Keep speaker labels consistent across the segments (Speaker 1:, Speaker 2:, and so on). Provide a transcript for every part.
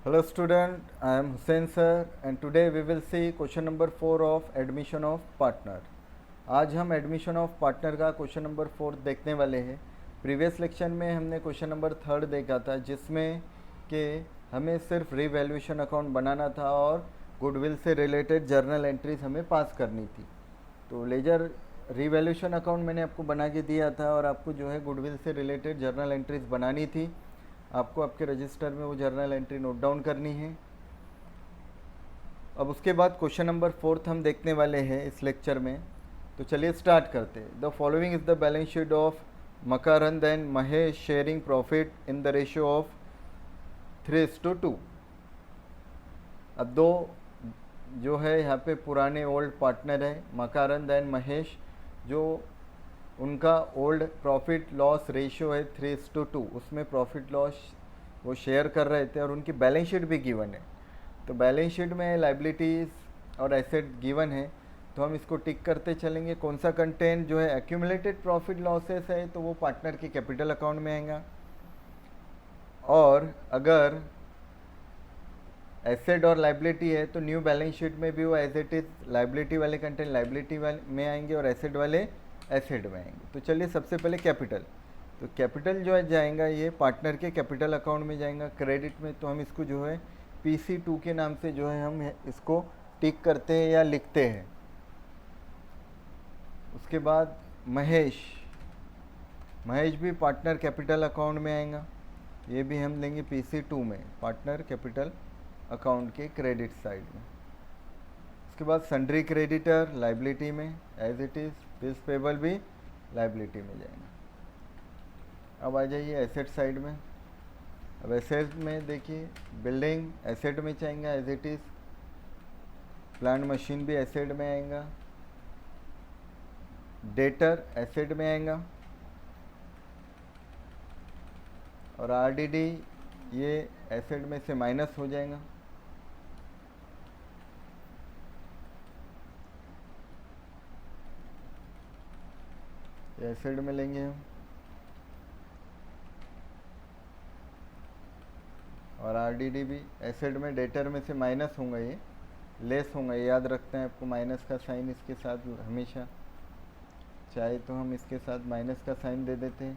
Speaker 1: Hello student, I am Hussain sir and today we will see question number 4 of admission of partner. आज हम admission of partner का question number 4 देखने वाले हैं। Previous lecture में हमने क्वेश्चन नंबर 3 देखा था जिसमें कि हमें सिर्फ रीवैल्यूएशन अकाउंट बनाना था और गुडविल से रिलेटेड जर्नल एंट्रीज हमें पास करनी थी। तो लेजर रीवैल्यूएशन अकाउंट मैंने आपको बना के दिया था और आपको जो है गुडविल से रिलेटेड जर्नल एंट्रीज बनानी थी। आपको आपके रजिस्टर में वो जर्नल एंट्री नोट डाउन करनी है। अब उसके बाद क्वेश्चन नंबर 4 हम देखने वाले हैं इस लेक्चर में। तो चलिए स्टार्ट करते हैं। The following is the balance sheet of Makarand and Mahesh sharing profit in the ratio of 3:2। अब दो जो है यहाँ पे पुराने ओल्ड पार्टनर है मकरंद एंड महेश, जो उनका ओल्ड प्रॉफिट लॉस रेशियो है 3:2। उसमें प्रॉफिट लॉस वो शेयर कर रहे थे और उनकी बैलेंस शीट भी गिवन है। तो बैलेंस शीट में लाइबिलिटीज़ और एसेट गिवन है, तो हम इसको टिक करते चलेंगे। कौन सा कंटेंट जो है एक्यूमुलेटेड प्रॉफिट लॉसेस है तो वो पार्टनर के कैपिटल अकाउंट में आएगा, और अगर एसेट और लाइबिलिटी है तो न्यू बैलेंस शीट में भी वो एज इट इज़ लाइबिलिटी वाले कंटेंट लाइबिलिटी वाले में आएंगे और एसेट वाले एसेट में आएंगे। तो चलिए सबसे पहले कैपिटल। तो कैपिटल जो है जाएगा ये पार्टनर के कैपिटल अकाउंट में जाएगा। क्रेडिट में तो हम इसको जो है PC2 के नाम से जो है हम इसको टिक करते हैं या लिखते हैं। उसके बाद महेश भी पार्टनर कैपिटल अकाउंट में आएगा। ये भी हम लेंगे PC2 में, पार्टनर कैपिटल अकाउंट के क्रेडिट साइड में। उसके बाद सन्ड्री क्रेडिटर लाइबिलिटी में as it is, bills payable भी लाइबिलिटी में जाएगा। अब आ जाइए एसेट साइड में। अब एसेट में देखिए बिल्डिंग एसेट में जाएगा as it is, plant machine भी एसेट में आएगा, डेटर एसेट में आएगा, और RDD ये एसेट में से माइनस हो जाएगा। एसेट में लेंगे हम, और RDD भी एसेट में, डेटर में से माइनस होगा, ये लेस होगा, ये याद रखते हैं आपको। माइनस का साइन इसके साथ हमेशा, चाहे तो हम इसके साथ माइनस का साइन दे देते हैं,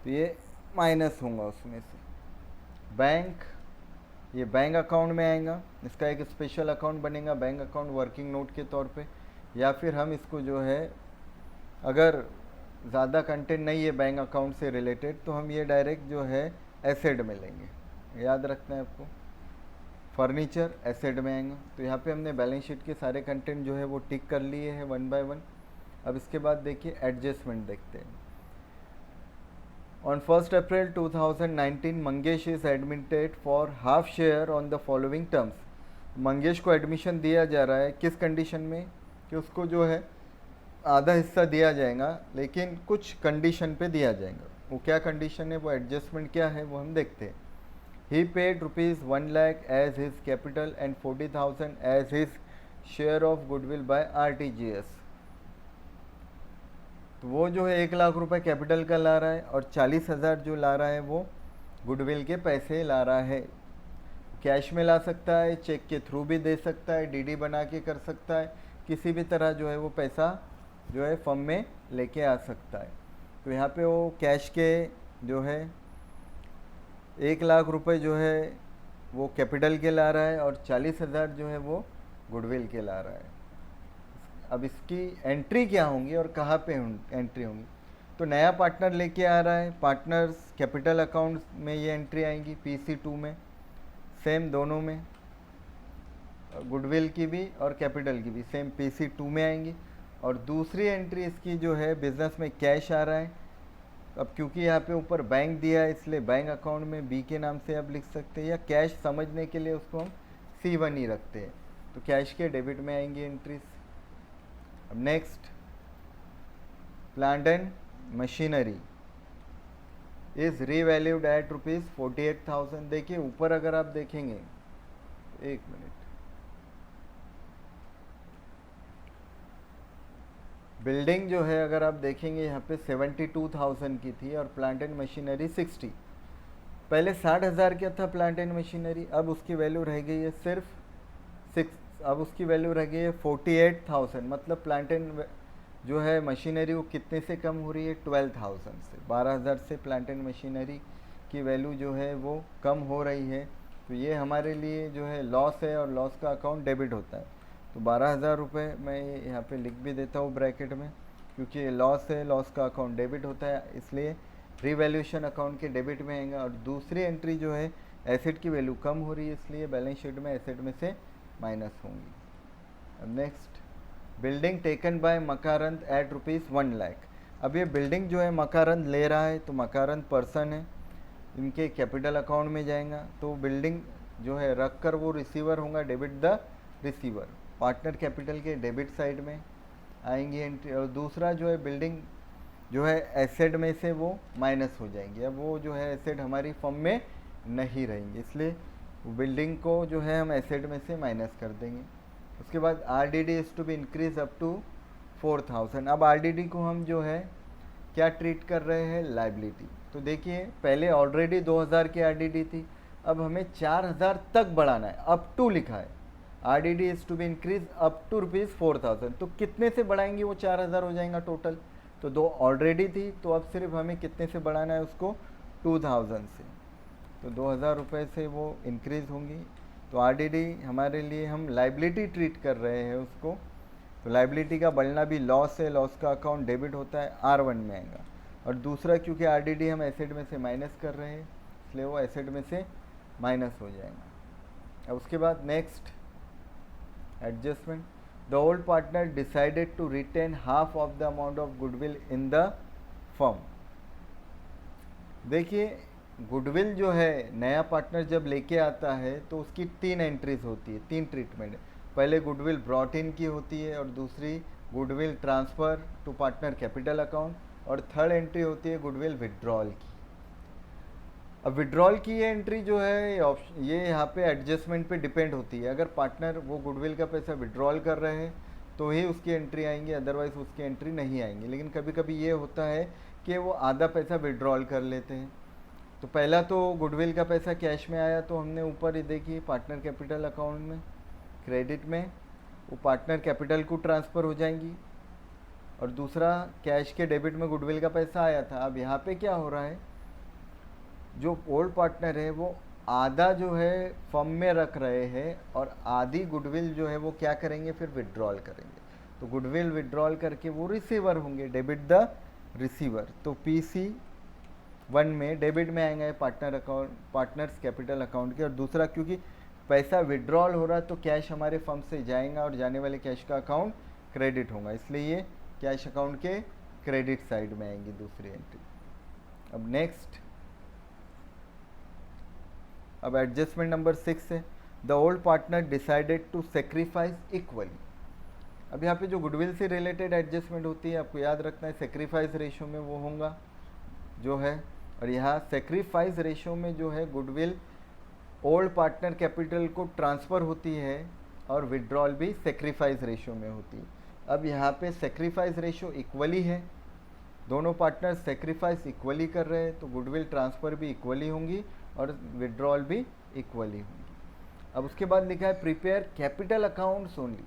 Speaker 1: तो ये माइनस होगा उसमें से। बैंक, ये बैंक अकाउंट में आएगा, इसका एक स्पेशल अकाउंट बनेगा बैंक अकाउंट वर्किंग नोट के तौर पे, या फिर हम इसको जो है अगर ज़्यादा कंटेंट नहीं है बैंक अकाउंट से रिलेटेड तो हम ये डायरेक्ट जो है एसेट में लेंगे, याद रखना है आपको। फर्नीचर एसेट में आएगा। तो यहाँ पे हमने बैलेंस शीट के सारे कंटेंट जो है वो टिक कर लिए हैं 1 बाय 1। अब इसके बाद देखिए एडजस्टमेंट देखते हैं। On 1 April 2019 Mangesh is admitted for half share on the following terms. Mangesh को एडमिशन दिया जा रहा है किस कंडीशन में, कि उसको जो है आधा हिस्सा दिया जाएगा, लेकिन कुछ कंडीशन पे दिया जाएगा। वो क्या कंडीशन है, वो एडजस्टमेंट क्या है, वो हम देखते हैं। He paid ₹1 lakh as his capital and 40,000 as his share of goodwill by RTGS। तो वो जो है 1 लाख रुपए कैपिटल का ला रहा है और 40,000 जो ला रहा है वो गुडविल के पैसे ला रहा है। कैश में ला सकता है, चेक के थ्रू भी दे सकता है, DD बना के कर सकता है, किसी भी तरह जो है वो पैसा जो है फर्म में लेके आ सकता है। तो यहाँ पे वो कैश के जो है 1 लाख रुपए जो है वो कैपिटल के ला रहा है और 40,000 जो है वो गुडविल के ला रहा है। अब इसकी एंट्री क्या होंगी और कहाँ पे एंट्री होंगी, तो नया पार्टनर लेके आ रहा है, पार्टनर्स कैपिटल अकाउंट में ये एंट्री आएंगी PC2 में, सेम दोनों में, गुडविल की भी और कैपिटल की भी सेम PC2 में आएंगी। और दूसरी एंट्री इसकी जो है बिजनेस में कैश आ रहा है। अब क्योंकि यहाँ पे ऊपर बैंक दिया है इसलिए बैंक अकाउंट में B के नाम से आप लिख सकते हैं, या कैश समझने के लिए उसको हम C1 ही रखते हैं। तो कैश के डेबिट में आएंगी एंट्रीज। अब next, plant and machinery is revalued at ₹48,000। देखिए ऊपर अगर आप देखेंगे, एक मिनट, बिल्डिंग जो है अगर आप देखेंगे यहाँ पे 72,000 की थी और प्लांट एंड मशीनरी 60। पहले 60,000 क्या था प्लांट एंड मशीनरी, अब उसकी वैल्यू रह गई है सिर्फ 6, अब उसकी वैल्यू रह गई है 48,000। मतलब प्लांट एंड जो है मशीनरी वो कितने से कम हो रही है, 12,000 से, 12,000 से प्लांट एंड मशीनरी की वैल्यू जो है वो कम हो रही है। तो ये हमारे लिए जो है लॉस है और लॉस का अकाउंट डेबिट होता है। तो 12,000 रुपये मैं यहाँ पे लिख भी देता हूँ ब्रैकेट में, क्योंकि ये लॉस है, लॉस का अकाउंट डेबिट होता है, इसलिए रीवैल्यूएशन अकाउंट के डेबिट में आएगा। और दूसरी एंट्री जो है एसेट की वैल्यू कम हो रही है, इसलिए बैलेंस शीट में एसेट में से माइनस होंगी। Next, building taken by Makarand at ₹1 lakh. अब ये बिल्डिंग जो है मकारंद ले रहा है, तो मकारंद पर्सन है, इनके कैपिटल अकाउंट में जाएगा। तो बिल्डिंग जो है रख कर वो रिसीवर होगा, debit the receiver, partner capital के डेबिट साइड में आएंगी एंट्री। और दूसरा जो है बिल्डिंग जो है एसेट में से वो माइनस हो जाएंगे, अब वो जो है एसेट हमारी फर्म में नहीं रहेंगे, इसलिए बिल्डिंग को जो है हम एसेट में से माइनस कर देंगे। उसके बाद RDD is to be increase up to 4,000। अब आरडीडी को हम जो है क्या ट्रीट कर रहे हैं, लाइबिलिटी। तो देखिए पहले ऑलरेडी 2,000 की आरडीडी थी, अब हमें 4,000 तक बढ़ाना है, अप टू लिखा है, RDD is to be increase up to ₹4,000। तो कितने से बढ़ाएंगे, वो 4,000 हो जाएगा टोटल। तो 2 ऑलरेडी थी, तो अब सिर्फ हमें कितने से बढ़ाना है उसको, 2,000 से। तो 2,000 रुपये से वो इंक्रीज़ होंगी। तो आरडीडी हमारे लिए हम लाइबिलिटी ट्रीट कर रहे हैं उसको। तो लाइबिलिटी का बढ़ना भी लॉस है, लॉस का अकाउंट डेबिट होता है, R1 में आएगा। और दूसरा क्योंकि आरडीडी हम एसेट में से माइनस कर रहे हैं, इसलिए वो एसेट में से माइनस हो जाएगा। अब उसके बाद next adjustment, the old partner decided to retain half of the amount of goodwill in the firm. देखिए गुडविल जो है नया पार्टनर जब लेके आता है तो उसकी 3 एंट्रीज होती है, 3 ट्रीटमेंट। पहले गुडविल ब्रॉट इन की होती है, और दूसरी goodwill transfer to partner capital account, और थर्ड एंट्री होती है गुडविल विड्रॉल की। अब विड्रॉल की ये एंट्री जो है ये यहाँ पे एडजस्टमेंट पे डिपेंड होती है। अगर पार्टनर वो गुडविल का पैसा विड्रॉल कर रहे हैं तो ही उसकी एंट्री आएंगी, अदरवाइज उसकी एंट्री नहीं आएंगी। लेकिन कभी कभी ये होता है कि वो आधा पैसा विड्रॉल कर लेते हैं। तो पहला तो गुडविल का पैसा कैश में आया, तो हमने ऊपर ही देखी पार्टनर कैपिटल अकाउंट में क्रेडिट में वो पार्टनर कैपिटल को ट्रांसफ़र हो जाएंगी, और दूसरा कैश के डेबिट में गुडविल का पैसा आया था। अब यहाँ पे क्या हो रहा है, जो ओल्ड पार्टनर है वो आधा जो है फर्म में रख रहे हैं, और आधी गुडविल जो है वो क्या करेंगे, फिर विड्रॉल करेंगे। तो गुडविल विड्रॉल करके वो रिसीवर होंगे, डेबिट द रिसीवर। तो PC1 में डेबिट में आएंगे partner account, partners capital account के। और दूसरा क्योंकि पैसा विड्रॉल हो रहा है तो कैश हमारे फर्म से जाएगा, और जाने वाले कैश का अकाउंट क्रेडिट होगा, इसलिए ये कैश अकाउंट के क्रेडिट साइड में आएंगी दूसरी एंट्री। अब नेक्स्ट, अब एडजस्टमेंट नंबर 6 है, the old partner decided to sacrifice equally. अब यहाँ पे जो गुडविल से रिलेटेड एडजस्टमेंट होती है आपको याद रखना है, सेक्रीफाइस रेशो में वो होगा जो है, और यहाँ सेक्रीफाइस रेशो में जो है गुडविल ओल्ड पार्टनर कैपिटल को ट्रांसफ़र होती है, और विड्रॉल भी सेक्रीफाइस रेशो में होती है। अब यहाँ पे सेक्रीफाइस रेशो इक्वली है, दोनों पार्टनर सेक्रीफाइस इक्वली कर रहे हैं, तो गुडविल ट्रांसफ़र भी इक्वली होंगी और विड्रॉल भी इक्वली होंगी। अब उसके बाद लिखा है प्रिपेयर कैपिटल अकाउंट्स ओनली।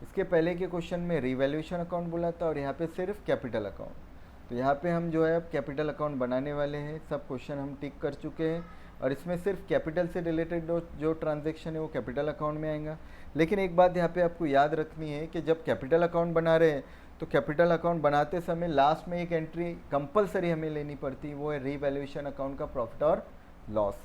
Speaker 1: इसके पहले के क्वेश्चन में रिवैल्यूएशन अकाउंट बोला था, और यहाँ पे सिर्फ कैपिटल अकाउंट। तो यहाँ पे हम जो है अब कैपिटल अकाउंट बनाने वाले हैं, सब क्वेश्चन हम टिक कर चुके हैं, और इसमें सिर्फ कैपिटल से रिलेटेड जो ट्रांजैक्शन है वो कैपिटल अकाउंट में आएगा। लेकिन एक बात यहाँ पे आपको याद रखनी है कि जब कैपिटल अकाउंट बना रहे हैं तो कैपिटल अकाउंट बनाते समय लास्ट में एक एंट्री कंपलसरी हमें लेनी पड़ती है, वो है रीवैल्यूएशन अकाउंट का प्रॉफिट और लॉस।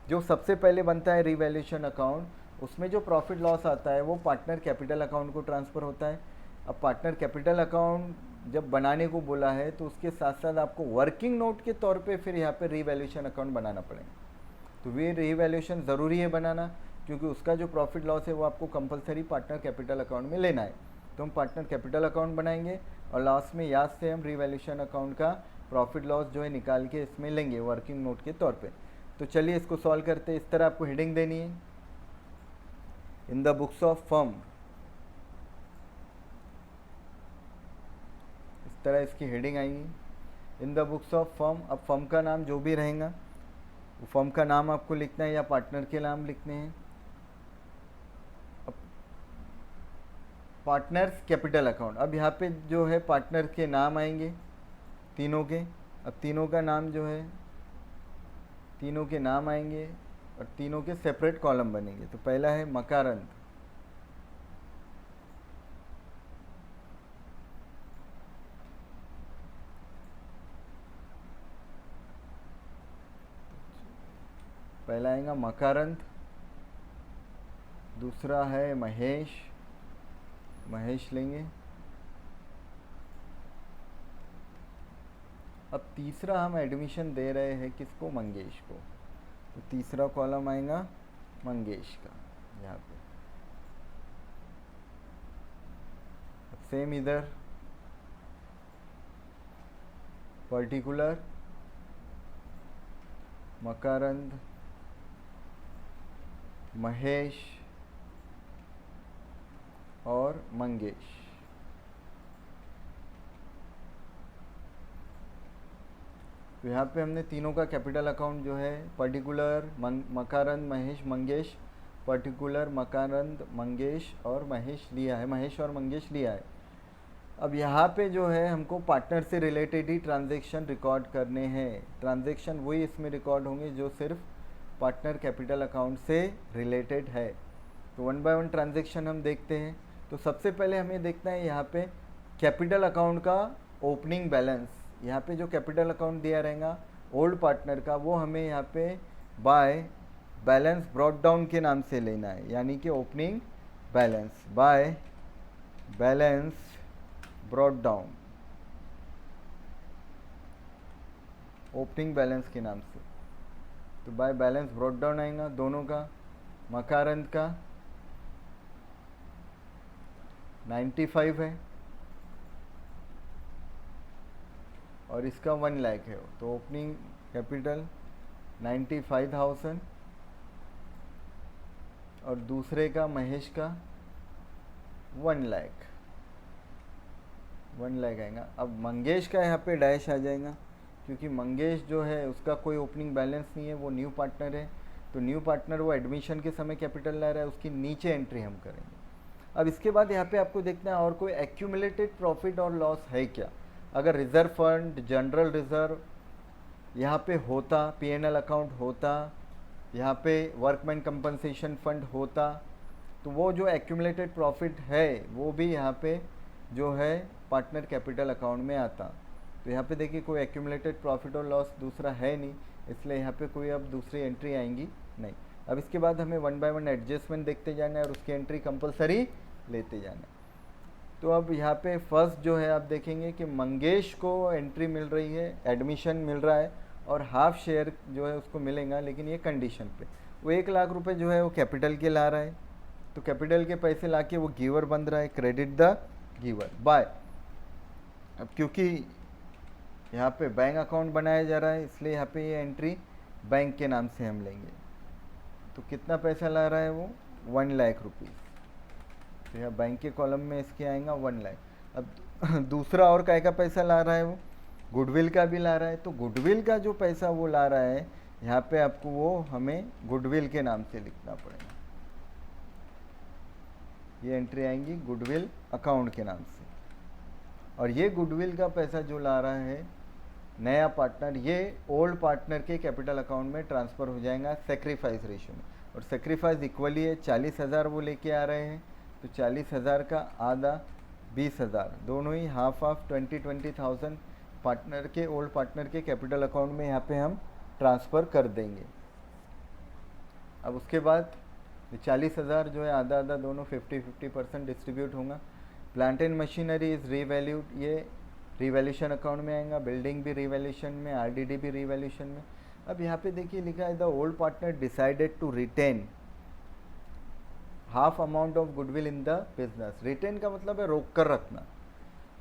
Speaker 1: जो सबसे पहले बनता है रीवैल्यूएशन अकाउंट, उसमें जो प्रॉफिट लॉस आता है वो पार्टनर कैपिटल अकाउंट को ट्रांसफ़र होता है। अब पार्टनर कैपिटल अकाउंट जब बनाने को बोला है तो उसके साथ साथ आपको वर्किंग नोट के तौर पे फिर यहाँ पे रीवैल्यूएशन अकाउंट बनाना पड़ेगा। तो वे रीवैल्यूएशन ज़रूरी है बनाना, क्योंकि उसका जो प्रॉफिट लॉस है वो आपको कंपलसरी पार्टनर कैपिटल अकाउंट में लेना है। तो हम पार्टनर कैपिटल अकाउंट बनाएंगे, और लास्ट में याद से हम रीवैल्यूएशन अकाउंट का प्रॉफिट लॉस जो है निकाल के इसमें लेंगे वर्किंग नोट के तौर पे। तो चलिए इसको सॉल्व करते हैं। इस तरह आपको हेडिंग देनी है, in the books of firm, तरह इसकी हेडिंग आएगी, in the books of firm. अब फर्म का नाम जो भी रहेगा वो फर्म का नाम आपको लिखना है या पार्टनर के नाम लिखने हैं। अब पार्टनर्स कैपिटल अकाउंट, अब यहाँ पे जो है पार्टनर के नाम आएंगे तीनों के। अब तीनों का नाम जो है, तीनों के नाम आएंगे और तीनों के सेपरेट कॉलम बनेंगे। तो पहला है मकारंद, पहला आएगा मकारंद। दूसरा है महेश, महेश लेंगे। अब तीसरा हम एडमिशन दे रहे हैं किसको, मंगेश को, तो तीसरा कॉलम आएगा मंगेश का यहाँ पे। सेम इधर पर्टिकुलर मकारंद, महेश और मंगेश। तो यहाँ पे हमने तीनों का कैपिटल अकाउंट जो है पर्टिकुलर मकारंद, महेश, मंगेश, पर्टिकुलर मकारंद, मंगेश और महेश लिया है, महेश और मंगेश लिया है। अब यहाँ पे जो है हमको पार्टनर से रिलेटेड ही ट्रांजैक्शन रिकॉर्ड करने हैं। ट्रांजैक्शन वही इसमें रिकॉर्ड होंगे जो सिर्फ पार्टनर कैपिटल अकाउंट से रिलेटेड है। तो वन बाय वन ट्रांजैक्शन हम देखते हैं। तो सबसे पहले हमें देखना है यहाँ पे कैपिटल अकाउंट का ओपनिंग बैलेंस। यहाँ पे जो कैपिटल अकाउंट दिया रहेगा ओल्ड पार्टनर का, वो हमें यहाँ पे बाय बैलेंस ब्रॉट डाउन के नाम से लेना है, यानी कि opening balance by balance brought down, opening balance के नाम से। तो बाय बैलेंस ब्रॉट डाउन आएगा दोनों का। मकारंद का 95 है और इसका 1 लाख है, तो ओपनिंग कैपिटल 95,000। और दूसरे का महेश का 1 लाख, 1 लाख आएगा। अब मंगेश का यहाँ पे डैश आ जाएगा, क्योंकि मंगेश जो है उसका कोई ओपनिंग बैलेंस नहीं है, वो न्यू पार्टनर है। तो न्यू पार्टनर वो एडमिशन के समय कैपिटल ला रहा है, उसकी नीचे एंट्री हम करेंगे। अब इसके बाद यहाँ पे आपको देखना है और कोई एक्यूमुलेटेड प्रॉफिट और लॉस है क्या। अगर रिजर्व फंड, जनरल रिजर्व यहाँ पे होता, पीएनएल अकाउंट होता, यहाँ पे वर्कमैन कंपनसेशन फंड होता, तो वो जो एक्यूमुलेटेड प्रॉफिट है वो भी यहाँ पे जो है पार्टनर कैपिटल अकाउंट में आता। तो यहाँ पे देखिए कोई एक्यूमुलेटेड प्रॉफिट और लॉस दूसरा है नहीं, इसलिए यहाँ पे कोई अब दूसरी एंट्री आएंगी नहीं। अब इसके बाद हमें वन बाय वन एडजस्टमेंट देखते जाना है और उसकी एंट्री कंपलसरी लेते जाना है। तो अब यहाँ पे फर्स्ट जो है आप देखेंगे कि मंगेश को एंट्री मिल रही है, एडमिशन मिल रहा है और हाफ शेयर जो है उसको मिलेगा, लेकिन ये कंडीशन पे वो 1 लाख रुपए जो है वो कैपिटल के ला रहा है। तो कैपिटल के पैसे ला के वो गिवर बन रहा है, क्रेडिट द गिवर बाय। अब क्योंकि यहाँ पे बैंक अकाउंट बनाया जा रहा है, इसलिए यहाँ पे ये एंट्री बैंक के नाम से हम लेंगे। तो कितना पैसा ला रहा है वो 1 लाख रुपीज़, तो यहाँ बैंक के कॉलम में इसके आएगा 1 लाख। अब दूसरा और काय का पैसा ला रहा है वो, गुडविल का भी ला रहा है। तो गुडविल का जो पैसा वो ला रहा है, यहाँ पे आपको वो हमें गुडविल के नाम से लिखना पड़ेगा। ये एंट्री आएंगी गुडविल अकाउंट के नाम से। और ये गुडविल का पैसा जो ला रहा है नया पार्टनर, ये ओल्ड पार्टनर के कैपिटल अकाउंट में ट्रांसफ़र हो जाएगा सेक्रीफाइस रेशियो में। और सेक्रीफाइस इक्वली है, 40,000 वो लेके आ रहे हैं, तो 40,000 का आधा 20,000, दोनों ही हाफ 20,000 पार्टनर के, ओल्ड पार्टनर के कैपिटल अकाउंट में यहाँ पे हम ट्रांसफ़र कर देंगे। अब उसके बाद 40,000 जो है आधा आधा दोनों 50-50% डिस्ट्रीब्यूट होगा। Plant and machinery is revalued, ये रिवैल्यूशन अकाउंट में आएगा। बिल्डिंग भी रिवैल्यूशन में, आरडीडी भी रिवैल्यूशन में। अब यहाँ पे देखिए लिखा है the old partner decided to retain half amount of goodwill in the business. Retain का मतलब है रोक कर रखना।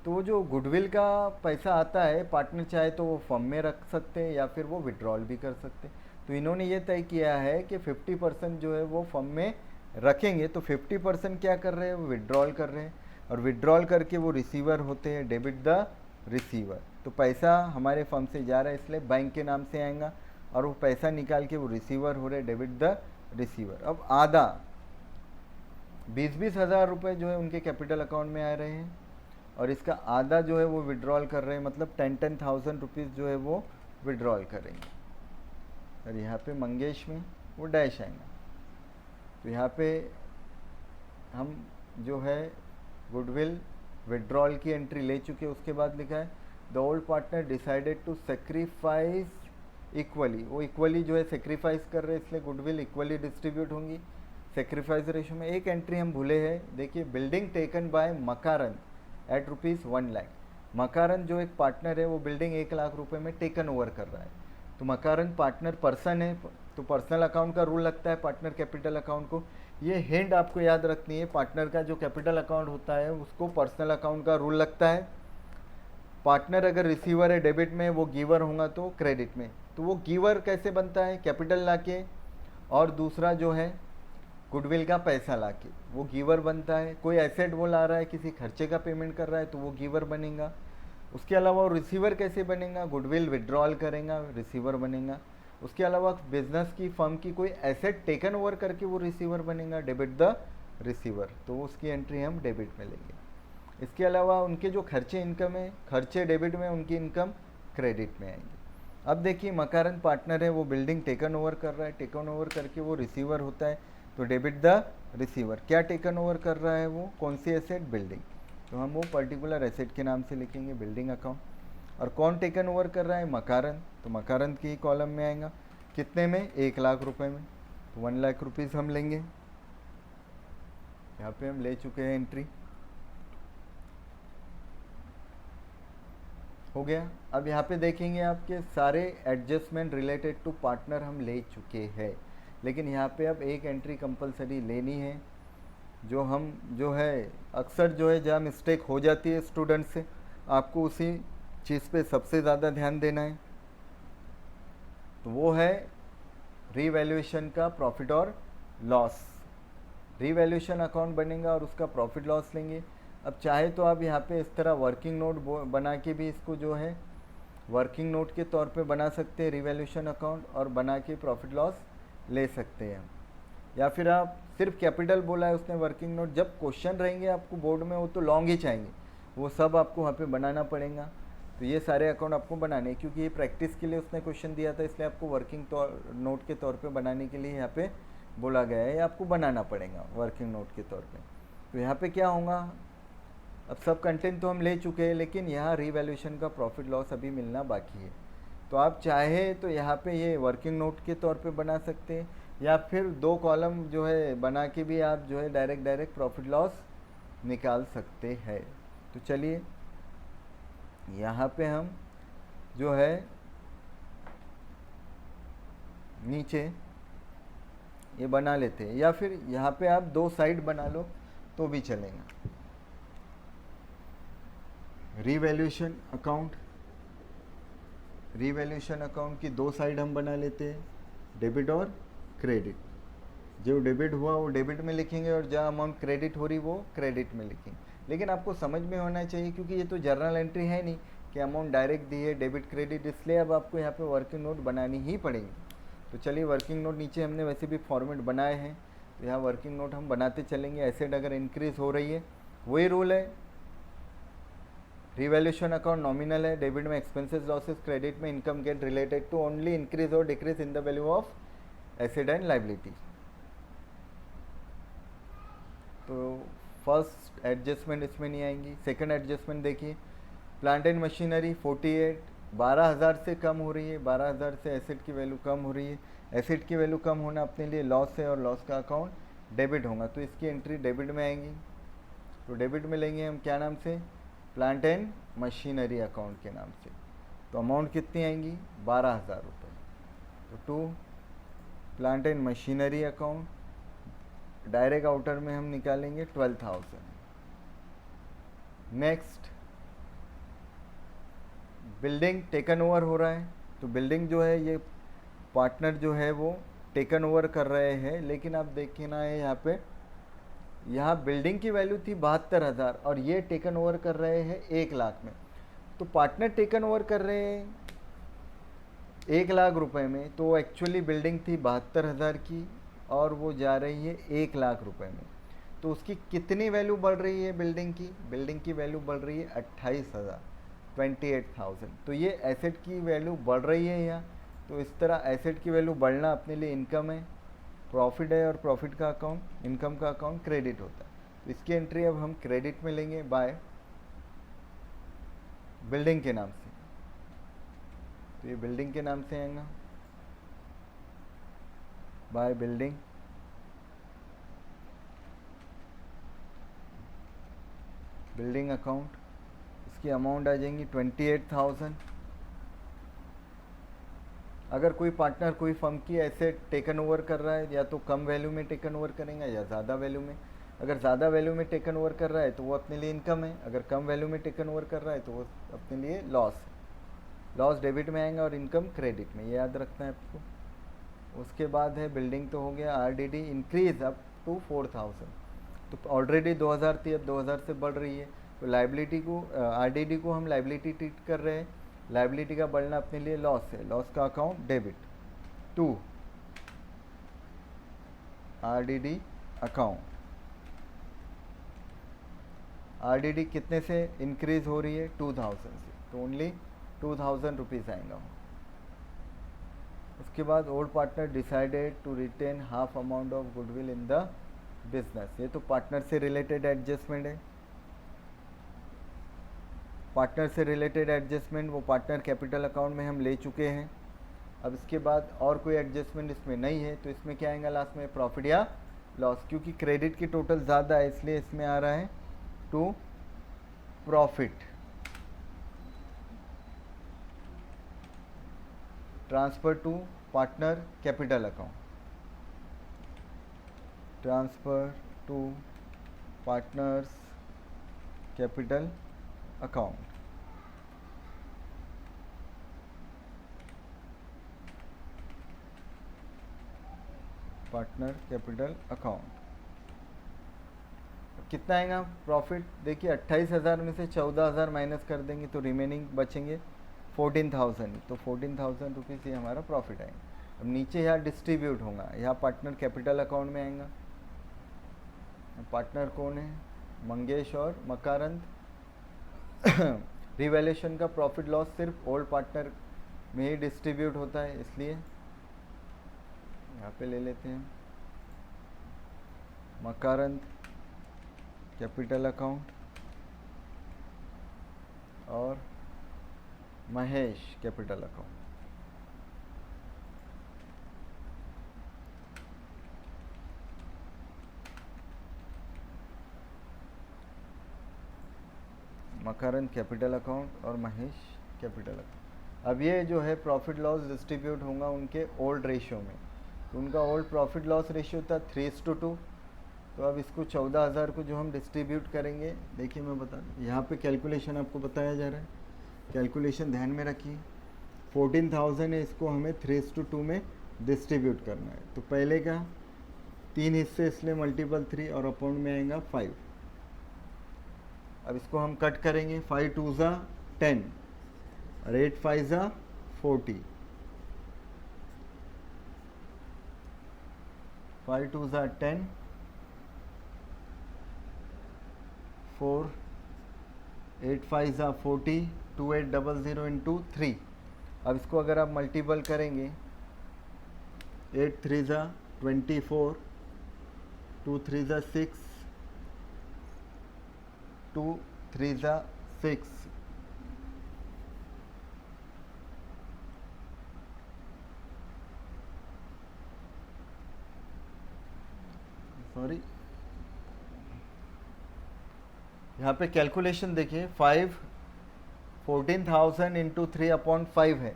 Speaker 1: तो वो जो गुडविल का पैसा आता है, पार्टनर चाहे तो वो फर्म में रख सकते हैं या फिर वो विड्रॉल भी कर सकते हैं। तो इन्होंने ये तय किया है कि 50% जो है वो फर्म में रखेंगे, तो 50% क्या कर रहे हैं, वो विड्रॉल कर रहे हैं। और विड्रॉल करके वो रिसीवर होते हैं, डेबिट द रिसीवर। तो पैसा हमारे फर्म से जा रहा है, इसलिए बैंक के नाम से आएगा। और वो पैसा निकाल के वो रिसीवर हो रहे, डेबिट द रिसीवर। अब आधा 20-20 हज़ार रुपये जो है उनके कैपिटल अकाउंट में आ रहे हैं और इसका आधा जो है वो विड्रॉल कर रहे हैं, मतलब 10,000 रुपीज़ जो है वो विड्रॉल करेंगे। और यहाँ पे मंगेश में वो डैश आएंगे। तो यहाँ पे हम जो है गुडविल विड्रॉल की एंट्री ले चुके, उसके बाद लिखा है the old partner decided to sacrifice equally. वो इक्वली जो है सेक्रीफाइस कर रहे हैं, इसलिए गुडविल इक्वली डिस्ट्रीब्यूट होंगी। सेक्रीफाइस रेशो में एक एंट्री हम भूले हैं, देखिए building taken by Makaran at ₹1 lakh. Makaran जो एक पार्टनर है वो बिल्डिंग 1 लाख रुपए में टेकन ओवर कर रहा है। तो मकारन पार्टनर पर्सन है, तो पर्सनल अकाउंट का रूल लगता है पार्टनर कैपिटल अकाउंट को। ये हिंट आपको याद रखनी है, पार्टनर का जो कैपिटल अकाउंट होता है उसको पर्सनल अकाउंट का रूल लगता है। पार्टनर अगर रिसीवर है डेबिट में, वो गिवर होगा तो क्रेडिट में। तो वो गिवर कैसे बनता है, कैपिटल लाके, और दूसरा जो है गुडविल का पैसा लाके वो गिवर बनता है। कोई एसेट वो ला रहा है, किसी खर्चे का पेमेंट कर रहा है तो वो गिवर बनेगा। उसके अलावा वो रिसीवर कैसे बनेगा, गुडविल विड्रॉल करेगा, रिसीवर बनेगा। उसके अलावा बिजनेस की फर्म की कोई एसेट टेकन ओवर करके वो रिसीवर बनेगा, डेबिट द रिसीवर, तो उसकी एंट्री हम डेबिट में लेंगे। इसके अलावा उनके जो खर्चे इनकम है, खर्चे डेबिट में, उनकी इनकम क्रेडिट में आएंगी। अब देखिए मकारन पार्टनर है, वो बिल्डिंग टेकन ओवर कर रहा है, टेकन ओवर करके वो रिसीवर होता है, तो डेबिट द रिसीवर। क्या टेकन ओवर कर रहा है वो, कौन सी एसेट, बिल्डिंग, तो हम वो पर्टिकुलर एसेट के नाम से लिखेंगे बिल्डिंग अकाउंट। और कौन टेकन ओवर कर रहा है, मकारन, तो मकारन की कॉलम में आएगा, कितने में, 1 लाख रुपए में, तो 1 लाख रुपीज़ हम लेंगे। यहाँ पे हम ले चुके हैं एंट्री, हो गया। अब यहाँ पे देखेंगे आपके सारे एडजस्टमेंट रिलेटेड टू पार्टनर हम ले चुके हैं, लेकिन यहाँ पे अब एक एंट्री कंपलसरी लेनी है, जो हम जो है अक्सर जो है जहाँ मिस्टेक हो जाती है स्टूडेंट से, आपको उसी चीज़ पे सबसे ज़्यादा ध्यान देना है। तो वो है रीवैल्यूएशन का प्रॉफिट और लॉस। रीवैल्यूएशन अकाउंट बनेगा और उसका प्रॉफिट लॉस लेंगे। अब चाहे तो आप यहाँ पे इस तरह वर्किंग नोट बना के भी इसको जो है वर्किंग नोट के तौर पे बना सकते हैं रीवैल्यूएशन अकाउंट, और बना के प्रॉफिट लॉस ले सकते हैं। या फिर आप सिर्फ कैपिटल बोला है उसने वर्किंग नोट, जब क्वेश्चन रहेंगे आपको बोर्ड में वो तो लॉन्ग ही चाहेंगे, वो सब आपको वहाँ पे बनाना पड़ेगा। तो ये सारे अकाउंट आपको बनाने हैं, क्योंकि ये प्रैक्टिस के लिए उसने क्वेश्चन दिया था, इसलिए आपको वर्किंग नोट के तौर पे बनाने के लिए यहाँ पे बोला गया है, आपको बनाना पड़ेगा वर्किंग नोट के तौर पे। तो यहाँ पे क्या होगा, अब सब कंटेंट तो हम ले चुके हैं, लेकिन यहाँ रीवैल्यूएशन का प्रॉफिट लॉस अभी मिलना बाकी है। तो आप चाहे तो यहाँ पे ये वर्किंग नोट के तौर पे बना सकते हैं, या फिर 2 कॉलम जो है बना के भी आप जो है डायरेक्ट प्रॉफिट लॉस निकाल सकते हैं। तो चलिए यहाँ पे हम जो है नीचे ये बना लेते हैं, या फिर यहाँ पे आप 2 साइड बना लो तो भी चलेगा। रीवैल्यूएशन अकाउंट, रीवैल्यूएशन अकाउंट की 2 साइड हम बना लेते हैं, डेबिट और क्रेडिट। जो डेबिट हुआ वो डेबिट में लिखेंगे और जहाँ अमाउंट क्रेडिट हो रही वो क्रेडिट में लिखेंगे। लेकिन आपको समझ में होना चाहिए, क्योंकि ये तो जर्नल एंट्री है नहीं कि अमाउंट डायरेक्ट दी है डेबिट क्रेडिट, इसलिए अब आपको यहाँ पे वर्किंग नोट बनानी ही पड़ेगी। तो चलिए वर्किंग नोट नीचे हमने वैसे भी फॉर्मेट बनाए हैं, तो यहाँ वर्किंग नोट हम बनाते चलेंगे। एसेट अगर इंक्रीज हो रही है, वही रूल है, रिवैल्यूएशन अकाउंट नॉमिनल है, डेबिट में एक्सपेंसेस लॉसेस, क्रेडिट में income get related to only increase और decrease in the value of asset and liability. तो फर्स्ट एडजस्टमेंट इसमें नहीं आएंगी। सेकंड एडजस्टमेंट देखिए, प्लांट एंड मशीनरी 48 12,000 से कम हो रही है, 12,000 से एसेट की वैल्यू कम हो रही है। एसेट की वैल्यू कम होना अपने लिए लॉस है और लॉस का अकाउंट डेबिट होगा, तो इसकी एंट्री डेबिट में आएंगी। तो डेबिट में लेंगे हम क्या नाम से, प्लांट एंड मशीनरी अकाउंट के नाम से। तो अमाउंट कितनी आएंगी, 12,000 रुपये। तो to plant and machinery account, direct outer में हम निकालेंगे 12,000। नेक्स्ट बिल्डिंग टेकन ओवर हो रहा है, तो बिल्डिंग जो है ये पार्टनर जो है वो टेकन ओवर कर रहे हैं, लेकिन आप देखना है यहाँ पे, यहाँ बिल्डिंग की वैल्यू थी 72,000 और ये टेकन ओवर कर रहे हैं 1 लाख में। तो पार्टनर टेकन ओवर कर रहे हैं 1,00,000 में, तो एक्चुअली बिल्डिंग थी 72,000 की और वो जा रही है 1,00,000 में। तो उसकी कितनी वैल्यू बढ़ रही है बिल्डिंग की वैल्यू बढ़ रही है 28,000, 28,000। तो ये एसेट की वैल्यू बढ़ रही है यहाँ। तो इस तरह एसेट की वैल्यू बढ़ना अपने लिए इनकम है, प्रॉफिट है, और प्रॉफिट का अकाउंट, इनकम का अकाउंट क्रेडिट होता है। तो इसकी एंट्री अब हम क्रेडिट में लेंगे बाय बिल्डिंग के नाम से। तो ये बिल्डिंग के नाम से आएगा, बाय बिल्डिंग। बिल्डिंग अकाउंट, इसकी अमाउंट आ जाएंगी 28,000। अगर कोई पार्टनर कोई फर्म की एसेट टेकन ओवर कर रहा है, या तो कम वैल्यू में टेकन ओवर करेंगे या ज़्यादा वैल्यू में। अगर ज़्यादा वैल्यू में टेकन ओवर कर रहा है तो वो अपने लिए इनकम है, अगर कम वैल्यू में टेकन ओवर कर रहा है तो वो अपने लिए लॉस है। लॉस डेबिट में आएगा और इनकम क्रेडिट में, ये याद रखना है आपको। उसके बाद है बिल्डिंग, तो हो गया आरडीडी इंक्रीज अप टू 4,000। तो ऑलरेडी 2,000 थी, अब 2,000 से बढ़ रही है। तो लाइबिलिटी को, आरडीडी को हम लाइबिलिटी ट्रीट कर रहे हैं। लाइबिलिटी का बढ़ना अपने लिए लॉस है, लॉस का account debit to RDD account. RDD कितने से इंक्रीज हो रही है? 2,000 से, तो ओनली 2,000 रुपीज़ आएगा। उसके बाद old partner decided to retain half amount of goodwill in the business. ये तो पार्टनर से रिलेटेड एडजस्टमेंट है। पार्टनर से रिलेटेड एडजस्टमेंट वो पार्टनर कैपिटल अकाउंट में हम ले चुके हैं। अब इसके बाद और कोई एडजस्टमेंट इसमें नहीं है, तो इसमें क्या आएगा लास्ट में? प्रॉफिट या लॉस। क्योंकि क्रेडिट की टोटल ज़्यादा है इसलिए इसमें आ रहा है to profit. Transfer to partner capital account, transfer to partners capital account. Partner capital account कितना आएगा प्रॉफिट? देखिए 28,000 में से 14,000 माइनस कर देंगे तो रिमेनिंग बचेंगे 14,000। तो 14,000 रुपीज़ ये हमारा प्रॉफिट आएगा। अब नीचे यहाँ डिस्ट्रीब्यूट होगा, यहाँ पार्टनर कैपिटल अकाउंट में आएगा। पार्टनर कौन है? मंगेश और मकारंद। रिवैल्यूएशन का प्रॉफिट लॉस सिर्फ ओल्ड पार्टनर में ही डिस्ट्रीब्यूट होता है, इसलिए यहाँ पे ले लेते हैं मकारंद कैपिटल अकाउंट और महेश कैपिटल अकाउंट। मकरंद कैपिटल अकाउंट और महेश कैपिटल अकाउंट। अब ये जो है प्रॉफिट लॉस डिस्ट्रीब्यूट होगा उनके ओल्ड रेशियो में। तो उनका ओल्ड प्रॉफिट लॉस रेशियो था 3:2। तो अब इसको 14,000 को जो हम डिस्ट्रीब्यूट करेंगे, देखिए मैं बता दूँ, यहाँ पे कैलकुलेशन आपको बताया जा रहा है, कैलकुलेशन ध्यान में रखिए। 14,000 है, इसको हमें 3:2 में डिस्ट्रीब्यूट करना है। तो पहले का 3 हिस्से इसलिए मल्टीपल 3 और अपॉन में आएगा 5। अब इसको हम कट करेंगे, 5 2 ज़ा 10 और 8 5 ज़ा 40। 5 2 ज़ा 10, 4 8 5 ज़ा 40, 2800 इंटू 3। अब इसको अगर आप मल्टीपल करेंगे, 8 3 ज़ा 24, 2 3 ज़ा 6, 2 3 ज़ा 6, सॉरी यहाँ पे कैलकुलेशन देखिए, 14,000 इंटू 3/5 है।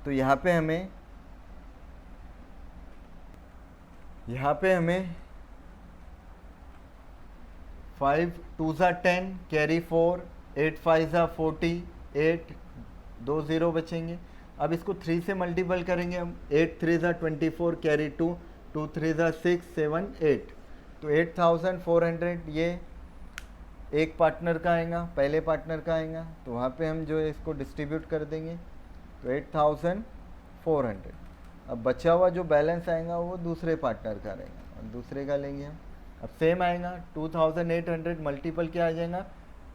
Speaker 1: तो यहाँ पे हमें 5 2 ज़ा 10 कैरी 4, 8 5 ज़ा 40, 8 2 0 बचेंगे। अब इसको 3 से मल्टीपल करेंगे हम, 8 3 ज़ा 24 कैरी 2, 2 3 ज़ा 6 7 8। तो 8,400 ये एक पार्टनर का आएगा, पहले पार्टनर का आएगा। तो वहाँ पे हम जो है इसको डिस्ट्रीब्यूट कर देंगे तो 8400। अब बचा हुआ जो बैलेंस आएगा वो दूसरे पार्टनर का रहेगा, और दूसरे का लेंगे हम। अब सेम आएगा, 2800 मल्टीपल क्या आ जाएगा,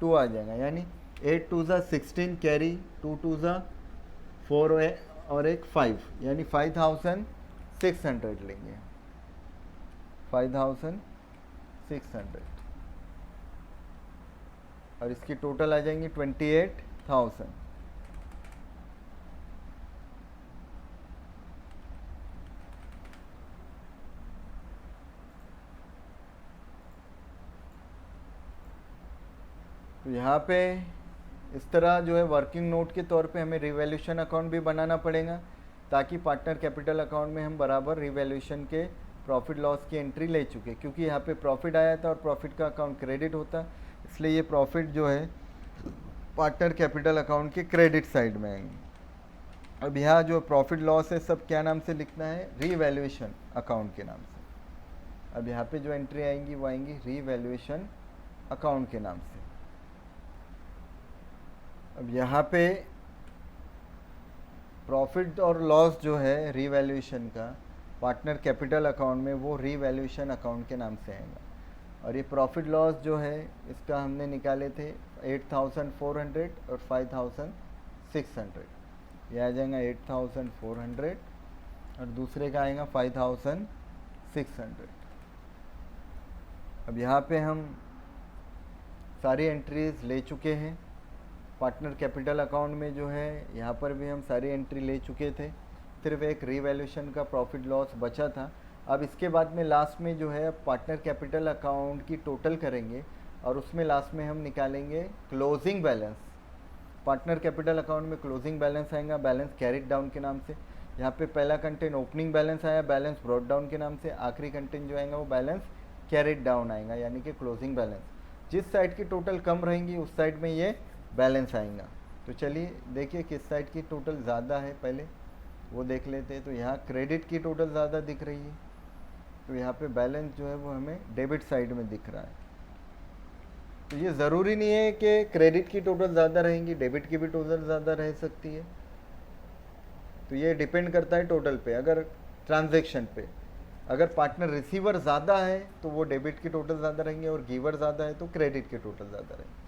Speaker 1: 2 आ जाएगा, यानी 8 2 ज़ा 16 कैरी 2 2 ज़ा 4 और एक 5, यानी 5600 लेंगे, 5600, और इसकी टोटल आ जाएंगी 28,000। तो यहाँ पे इस तरह जो है वर्किंग नोट के तौर पे हमें रिवैल्यूएशन अकाउंट भी बनाना पड़ेगा, ताकि पार्टनर कैपिटल अकाउंट में हम बराबर रिवैल्यूएशन के प्रॉफिट लॉस की एंट्री ले चुके, क्योंकि यहाँ पे प्रॉफिट आया था और प्रॉफिट का अकाउंट क्रेडिट होता, इसलिए ये प्रॉफिट जो है पार्टनर कैपिटल अकाउंट के क्रेडिट साइड में आएंगे। अब यहाँ जो प्रॉफिट लॉस है सब क्या नाम से लिखना है, रीवैल्यूएशन अकाउंट के नाम से। अब यहाँ पे जो एंट्री आएंगी वो आएंगी रीवैल्यूएशन अकाउंट के नाम से। अब यहाँ पे प्रॉफिट और लॉस जो है रीवैल्यूएशन का पार्टनर कैपिटल अकाउंट में, वो रीवैल्यूएशन अकाउंट के नाम से आएगा। और ये प्रॉफिट लॉस जो है इसका हमने निकाले थे 8400 और 5600, ये आ जाएगा 8400 और दूसरे का आएगा 5600। अब यहाँ पे हम सारी एंट्रीज ले चुके हैं पार्टनर कैपिटल अकाउंट में, जो है यहाँ पर भी हम सारी एंट्री ले चुके थे, सिर्फ एक रीवैल्यूएशन का प्रॉफिट लॉस बचा था। अब इसके बाद में लास्ट में जो है पार्टनर कैपिटल अकाउंट की टोटल करेंगे, और उसमें लास्ट में हम निकालेंगे closing balance. Partner capital account में क्लोजिंग बैलेंस आएगा, बैलेंस कैरिड डाउन के नाम से। यहाँ पे पहला कंटेंट ओपनिंग बैलेंस आया, बैलेंस ब्रॉट डाउन के नाम से। आखिरी कंटेंट जो आएगा वो बैलेंस कैरिड डाउन आएगा, यानी कि क्लोजिंग बैलेंस। जिस साइड की टोटल कम रहेंगी उस साइड में ये बैलेंस आएगा। तो चलिए देखिए किस साइड की टोटल ज़्यादा है, पहले वो देख लेते हैं। तो यहाँ क्रेडिट की टोटल ज़्यादा दिख रही है, तो यहाँ पे बैलेंस जो है वो हमें डेबिट साइड में दिख रहा है। तो ये ज़रूरी नहीं है कि क्रेडिट की टोटल ज़्यादा रहेंगी, डेबिट की भी टोटल ज़्यादा रह सकती है। तो ये डिपेंड करता है टोटल पे। अगर ट्रांजैक्शन पे अगर पार्टनर रिसीवर ज़्यादा है तो वो डेबिट की टोटल ज़्यादा रहेंगे, और गिवर ज़्यादा है तो क्रेडिट की टोटल ज़्यादा रहेंगे।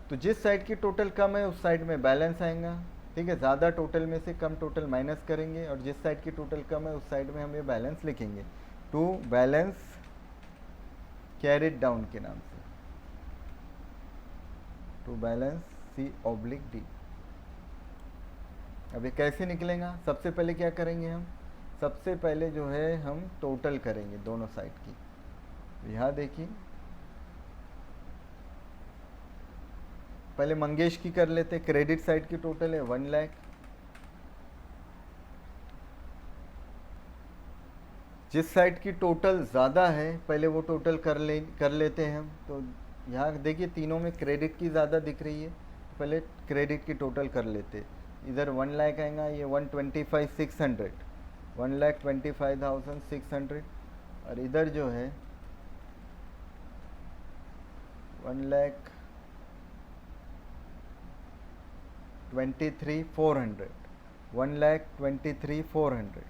Speaker 1: तो जिस साइड की टोटल कम है उस साइड में बैलेंस आएगा, ठीक है। ज़्यादा टोटल में से कम टोटल माइनस करेंगे, और जिस साइड की टोटल कम है उस साइड में हम ये बैलेंस लिखेंगे, टू बैलेंस कैरिड डाउन के नाम से, टू बैलेंस C/D। अब ये कैसे निकलेगा, सबसे पहले क्या करेंगे हम, सबसे पहले जो है हम टोटल करेंगे दोनों साइड की। तो यहाँ देखिए पहले मंगेश की कर लेते। क्रेडिट साइड की टोटल है 1 लाख, जिस साइड की टोटल ज़्यादा है पहले वो टोटल कर लेते हैं हम। तो यहाँ देखिए तीनों में क्रेडिट की ज़्यादा दिख रही है, तो पहले क्रेडिट की टोटल कर लेते। इधर 1 लाख आएगा, ये 125,600, 1,25,600, और इधर जो है 1,23,400, 1,23,400,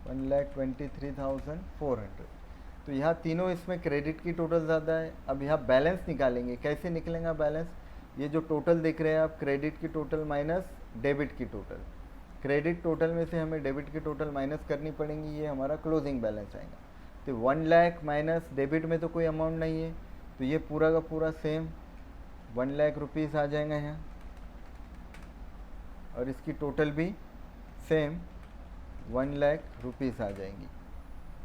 Speaker 1: 1,23,400। तो यहाँ तीनों इसमें क्रेडिट की टोटल ज़्यादा है। अब यहाँ बैलेंस निकालेंगे, कैसे निकलेगा बैलेंस, ये जो टोटल दिख रहे हैं आप, क्रेडिट की टोटल माइनस डेबिट की टोटल। क्रेडिट टोटल में से हमें डेबिट की टोटल माइनस करनी पड़ेगी, ये हमारा क्लोजिंग बैलेंस आएगा। तो 1 लाख माइनस डेबिट में तो कोई अमाउंट नहीं है, तो ये पूरा का पूरा सेम 1 लाख रुपीज़ आ जाएगा यहाँ, और इसकी टोटल भी सेम 1 लाख रुपीज़ आ जाएंगी।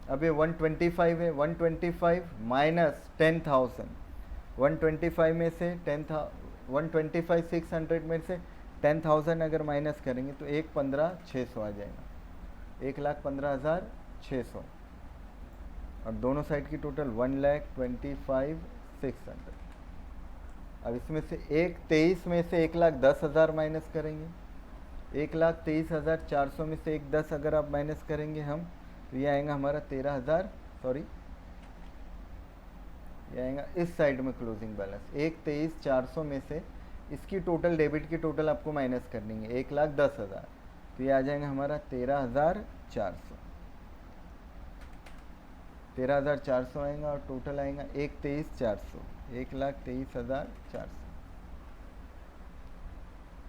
Speaker 1: अब ये 125 है, 125 माइनस 10,000, 125 में से 125,600 में से 10,000 अगर माइनस करेंगे तो 1,15,600 आ जाएगा, 1,15,600। और दोनों साइड की टोटल 1,25,600। अब इसमें से 1,23 में से 1,10,000 माइनस करेंगे, 1,23,400 में से 1,10 अगर आप माइनस करेंगे हम, तो ये आएगा हमारा 13,000, सॉरी ये आएगा इस साइड में क्लोजिंग बैलेंस। 1,23,400 में से इसकी टोटल डेबिट की टोटल आपको माइनस करनी है 1,10,000, तो ये आ जाएगा हमारा 13,400। 13,400 आएगा और टोटल आएगा 1,23,400, 1,23,400।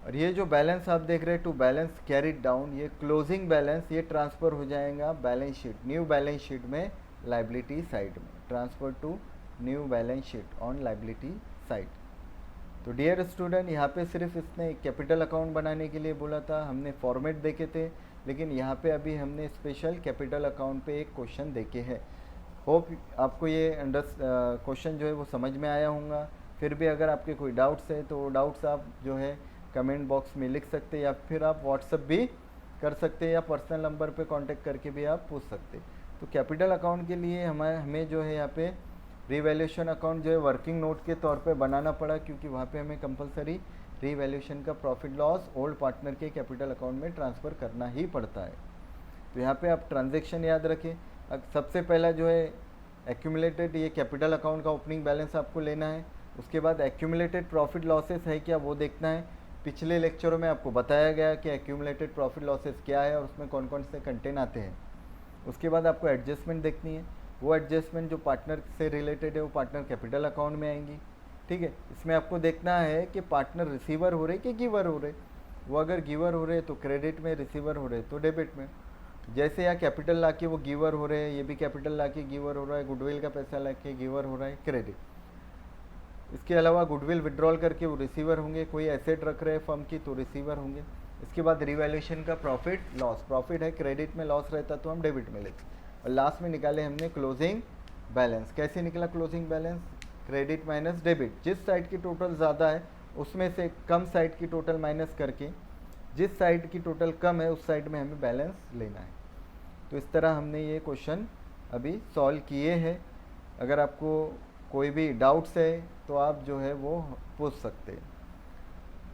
Speaker 1: और ये जो बैलेंस आप देख रहे हैं टू बैलेंस कैरिड डाउन, ये क्लोजिंग बैलेंस ये ट्रांसफ़र हो जाएगा balance sheet, new balance sheet में लाइबिलिटी साइड में, transfer to new balance sheet on liability side. तो डियर स्टूडेंट, यहाँ पे सिर्फ इसने कैपिटल अकाउंट बनाने के लिए बोला था, हमने फॉर्मेट देखे थे, लेकिन यहाँ पे अभी हमने स्पेशल कैपिटल अकाउंट पे एक क्वेश्चन देखे हैं। होप आपको ये क्वेश्चन जो है वो समझ में आया होगा। फिर भी अगर आपके कोई डाउट्स है तो डाउट्स आप जो है कमेंट बॉक्स में लिख सकते हैं, या फिर आप व्हाट्सअप भी कर सकते हैं, या पर्सनल नंबर पे कांटेक्ट करके भी आप पूछ सकते हैं। तो कैपिटल अकाउंट के लिए हमें जो है यहाँ पे रीवैल्यूएशन अकाउंट जो है वर्किंग नोट के तौर पे बनाना पड़ा, क्योंकि वहाँ पे हमें कंपलसरी रीवैल्यूएशन का प्रॉफिट लॉस ओल्ड पार्टनर के कैपिटल अकाउंट में ट्रांसफ़र करना ही पड़ता है। तो यहाँ पे आप ट्रांजेक्शन याद रखें। सबसे पहला जो है एक्यूमुलेटेड ये कैपिटल अकाउंट का ओपनिंग बैलेंस आपको लेना है। उसके बाद एक्यूमुलेटेड प्रॉफिट लॉसेस है क्या वो देखना है। पिछले लेक्चरों में आपको बताया गया कि एक्यूमुलेटेड प्रॉफिट लॉसेस क्या है और उसमें कौन कौन से कंटेंट आते हैं। उसके बाद आपको एडजस्टमेंट देखनी है, वो एडजस्टमेंट जो पार्टनर से रिलेटेड है वो पार्टनर कैपिटल अकाउंट में आएंगी। ठीक है, इसमें आपको देखना है कि पार्टनर रिसीवर हो रहे कि गिवर हो रहे। वो अगर गिवर हो रहे तो क्रेडिट में, रिसीवर हो रहे तो डेबिट में। जैसे यहाँ कैपिटल ला के वो गिवर हो रहे हैं, ये भी कैपिटल ला के गिवर हो रहा है, गुडविल का पैसा ला के गिवर हो रहा है क्रेडिट। इसके अलावा गुडविल विड्रॉल करके वो रिसीवर होंगे, कोई एसेट रख रहे हैं फर्म की तो रिसीवर होंगे। इसके बाद रिवैल्यूएशन का प्रॉफिट लॉस, प्रॉफिट है क्रेडिट में, लॉस रहता तो हम डेबिट में लेते। और लास्ट में निकाले हमने क्लोजिंग बैलेंस। कैसे निकला closing balance? Credit minus debit, जिस साइड की टोटल ज़्यादा है उसमें से कम साइड की टोटल माइनस करके जिस साइड की टोटल कम है उस साइड में हमें बैलेंस लेना है। तो इस तरह हमने ये क्वेश्चन अभी सॉल्व किए हैं। अगर आपको कोई भी डाउट्स है तो आप जो है वो पूछ सकते हैं।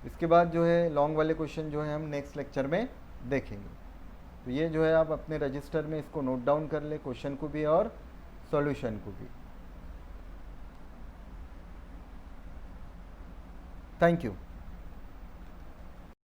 Speaker 1: इसके बाद जो है लॉन्ग वाले क्वेश्चन जो है हम नेक्स्ट लेक्चर में देखेंगे। तो ये जो है आप अपने रजिस्टर में इसको नोट डाउन कर ले, क्वेश्चन को भी और सॉल्यूशन को भी। Thank you.